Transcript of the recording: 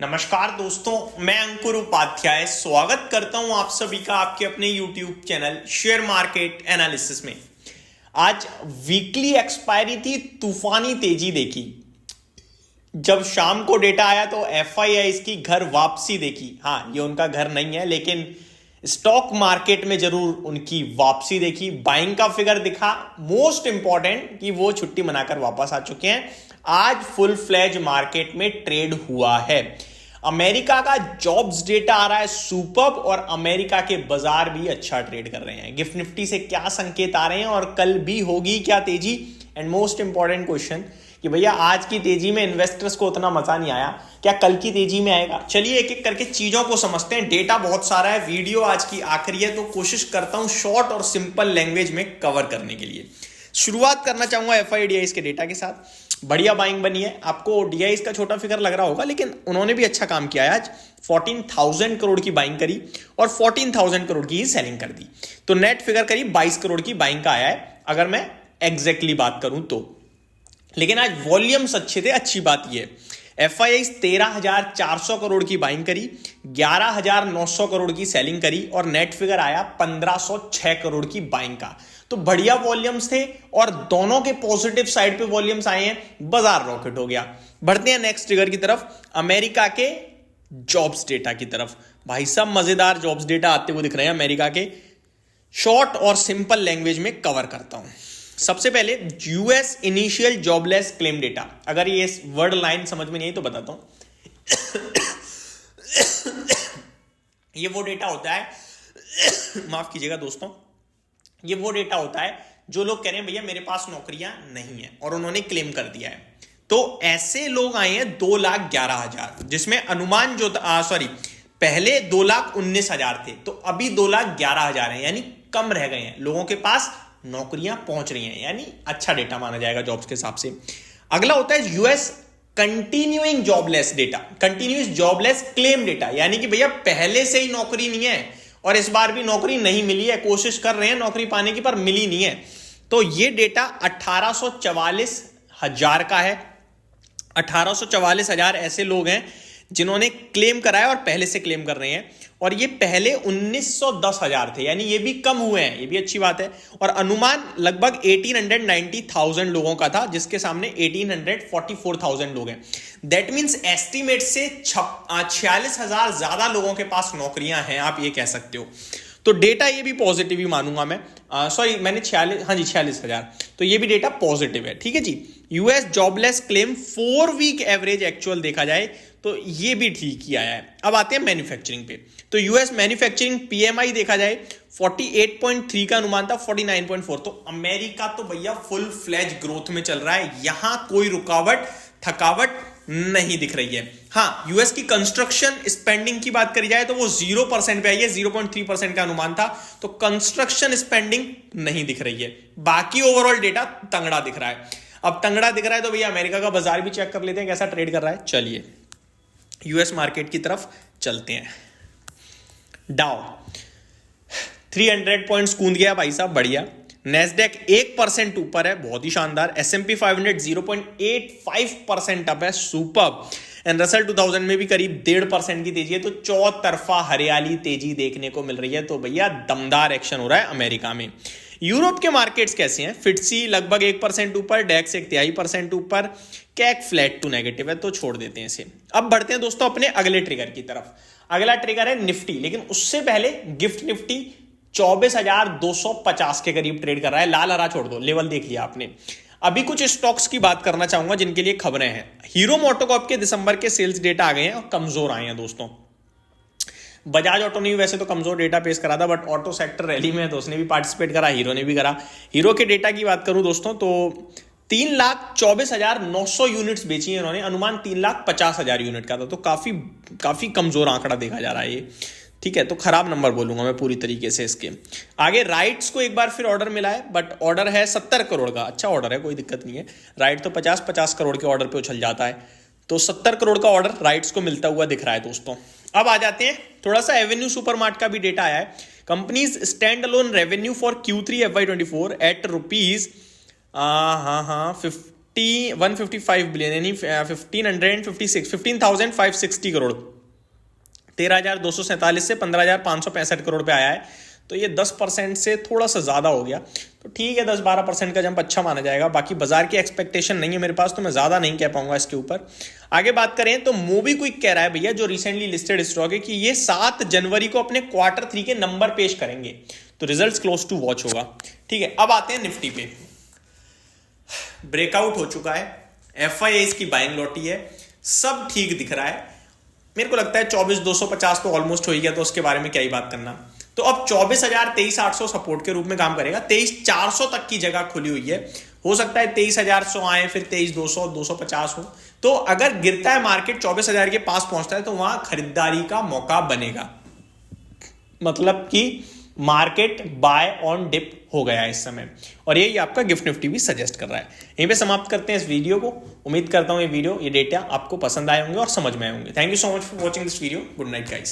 नमस्कार दोस्तों, मैं अंकुर उपाध्याय स्वागत करता हूं आप सभी का आपके अपने YouTube channel share market analysis में। आज वीकली एक्सपायरी थी, तूफानी तेजी देखी। जब शाम को डेटा आया तो FIIs की घर वापसी देखी। हाँ, ये उनका घर नहीं है, लेकिन स्टॉक मार्केट में जरूर उनकी वापसी देखी। बाइंग का फिगर दिखा। मोस्ट इंपॉर्टेंट कि वो छुट्टी मनाकर वापस आ चुके हैं। आज फुल फ्लैज मार्केट में ट्रेड हुआ है। अमेरिका का जॉब्स डेटा आ रहा है सुपर्ब, और अमेरिका के बाजार भी अच्छा ट्रेड कर रहे हैं। गिफ्ट निफ्टी से क्या संकेत आ रहे हैं और कल भी होगी क्या तेजी? एंड मोस्ट इंपॉर्टेंट क्वेश्चन कि भैया आज की तेजी में इन्वेस्टर्स को उतना मजा नहीं आया, क्या कल की तेजी में आएगा? चलिए एक एक करके चीजों को समझते हैं। डेटा बहुत सारा है, वीडियो आज की आखिरी है, तो कोशिश करता हूं शॉर्ट और सिंपल लैंग्वेज में कवर करने के लिए। शुरुआत करना चाहूंगा FIDIs के डेटा के साथ। बढ़िया बाइंग बनी है। आपको DIs का छोटा फिगर लग रहा होगा, लेकिन उन्होंने भी अच्छा काम किया है। आज 14,000 करोड़ की बाइंग करी और 14,000 करोड़ की ही सेलिंग कर दी, तो नेट फिगर करीब 22 करोड़ की बाइंग का आया है, अगर मैं एग्जैक्टली बात करूं तो। लेकिन आज वॉल्यूम्स अच्छे थे। अच्छी बात यह, FIIs 13,400 करोड़ की बाइंग करी, 11,900 करोड़ की सेलिंग करी और नेट फिगर आया 1,506 करोड़ की बाइंग का। तो बढ़िया वॉल्यूम्स थे और दोनों के पॉजिटिव साइड पे वॉल्यूम्स आए हैं। बाजार रॉकेट हो गया। बढ़ते हैं नेक्स्ट फिगर की तरफ, अमेरिका के जॉब्स डेटा की तरफ। भाई साहब मजेदार जॉब्स डेटा आते हुए दिख रहे हैं अमेरिका के। शॉर्ट और सिंपल लैंग्वेज में कवर करता हूं। सबसे पहले US initial jobless claim data. अगर ये वर्ड लाइन समझ में नहीं आई तो बताता हूं। ये वो डेटा होता है, माफ कीजिएगा दोस्तों, ये वो डेटा होता है जो लोग कह रहे हैं भैया मेरे पास नौकरियां नहीं है और उन्होंने क्लेम कर दिया है। तो ऐसे लोग आए हैं 2,11,000, जिसमें अनुमान जो पहले 2,19,000 थे, तो अभी 2,11,000 है, यानी कम रह गए हैं। लोगों के पास नौकरियां पहुंच रही हैं, यानी अच्छा डेटा माना जाएगा जॉब्स के हिसाब से। अगला होता है US continuing jobless data, continuous jobless claim data, यानी कि भैया पहले से ही नौकरी नहीं है और इस बार भी नौकरी नहीं मिली है, कोशिश कर रहे हैं नौकरी पाने की पर मिली नहीं है। तो ये डेटा 18,44,000 का है। 18,44,000 ऐसे लोग हैं जिन्होंने क्लेम कराया और पहले से क्लेम कर रहे हैं, और ये पहले 19,10,000 थे, यानी ये भी कम हुए हैं, ये भी अच्छी बात है। और अनुमान लगभग 1890,000 लोगों का था, जिसके सामने 1844,000 लोग हैं। दैट मीन्स एस्टिमेट से 46,000 ज्यादा लोगों के पास नौकरियां हैं, आप ये कह सकते हो। तो डेटा ये भी पॉजिटिव ही मानूंगा मैं। मैंने 46,000, तो ये भी डेटा पॉजिटिव है। ठीक है जी। US jobless claim 4 week average actual देखा जाए तो ये भी ठीक ही आया है। अब आते हैं मैन्युफैक्चरिंग पे। तो US मैन्युफैक्चरिंग PMI देखा जाए 48.3 का अनुमान था, 49.4। तो अमेरिका तो भैया फुल फ्लैज ग्रोथ में चल रहा है, यहां कोई रुकावट थकावट नहीं दिख रही है। हाँ, US की कंस्ट्रक्शन स्पेंडिंग की बात करी जाए तो वो 0% पे आई है, 0.3% का अनुमान था, तो कंस्ट्रक्शन स्पेंडिंग नहीं दिख रही है। बाकी ओवरऑल डेटा तंगड़ा दिख रहा है। अब तंगड़ा दिख रहा है तो भैया अमेरिका का बाजार भी चेक कर लेते हैं कैसा ट्रेड कर रहा है। चलिए US मार्केट की तरफ चलते हैं। डाउ 300 पॉइंट्स कूद गया भाई साहब, बढ़िया। नेस्डेक 1% ऊपर है, बहुत ही शानदार। S&P 500 0.85% अप है, सुपर्ब। एंड रसल 2000 में भी करीब 1.5% की तेजी है। तो चौतरफा हरियाली तेजी देखने को मिल रही है। तो भैया दमदार एक्शन हो रहा है अमेरिका में। यूरोप के मार्केट्स कैसे हैं? फिट्सी लगभग 1% ऊपर, डेक्स 1/3% ऊपर, कैक फ्लैट टू नेगेटिव है, तो छोड़ देते हैं इसे। अब बढ़ते हैं दोस्तों अपने अगले ट्रिगर की तरफ। अगला ट्रिगर है निफ्टी, लेकिन उससे पहले गिफ्ट निफ्टी 24,250 के करीब ट्रेड कर रहा है। लाल हरा छोड़ दो, लेवल देख लिया आपने। अभी कुछ स्टॉक्स की बात करना चाहूंगा जिनके लिए खबरें हैं। हीरो मोटोकॉर्प के दिसंबर के सेल्स डेटा आ गए हैं और कमजोर आए हैं दोस्तों। बजाज ऑटो ने वैसे तो कमजोर डेटा पेश करा था, बट ऑटो सेक्टर रैली में है तो उसने भी पार्टिसिपेट करा, हीरो ने भी करा। हीरो के डेटा की बात करूं दोस्तों तो 3,24,900 यूनिट्स बेची है इन्होंने। अनुमान 3,50,000 यूनिट का था, तो काफी कमजोर आंकड़ा देखा जा रहा है ये। ठीक है, तो खराब नंबर बोलूंगा मैं पूरी तरीके से इसके आगे। राइट्स को एक बार फिर ऑर्डर मिला है, बट ऑर्डर है 70 करोड़ का। अच्छा ऑर्डर है, कोई दिक्कत नहीं है। राइट तो 50-50 करोड़ के ऑर्डर पे उछल जाता है, तो 70 करोड़ का ऑर्डर राइट्स को मिलता हुआ दिख रहा है दोस्तों। अब आ जाते हैं थोड़ा सा एवेन्यू सुपरमार्ट का भी डेटा आया है। Companies stand alone revenue for Q3 FY24 at rupees 155 billion यानी 15,560 करोड़, 13,247 से 15,565 करोड़ पे आया है। तो ये 10% से थोड़ा सा ज़्यादा हो गया, तो ठीक है 10-12% का जंप अच्छा माना जाएगा। बाकी बाजार की एक्सपेक्टेशन नहीं है मेरे पास, तो मैं ज़्यादा नहीं कह पाऊंगा इसके ऊपर। आगे बात करें तो मोबीक्विक कह रहा है भैया, जो रिसेंटली लिस्टेड स्टॉक है, कि ये 7 जनवरी को अपने Q3 के नंबर पेश करेंगे, तो रिजल्ट्स क्लोज टू वॉच होगा। ठीक है, अब आते हैं निफ्टी पे। ब्रेकआउट हो चुका है, FIAs की बाइंग लौटी है, सब ठीक दिख रहा है। मेरे को लगता है 24,250 तो ऑलमोस्ट हो ही गया, तो उसके बारे में क्या ही बात करना। तो अब 24,000 23,800 सपोर्ट के रूप में काम करेगा। 23,400 तक की जगह खुली हुई है, हो सकता है 23,100 आए, फिर 23,200 250 हो। तो अगर गिरता है मार्केट 24,000 के पास पहुंचता है, तो वहां खरीदारी का मौका बनेगा, मतलब कि मार्केट बाय ऑन डिप हो गया है इस समय, और यही आपका गिफ्ट निफ्टी भी सजेस्ट कर रहा है। यहीं पे समाप्त करते हैं इस वीडियो को। उम्मीद करता हूं ये डेटा आपको पसंद आए होंगे और समझ में आए होंगे। Thank you so much for watching this video. Good night guys.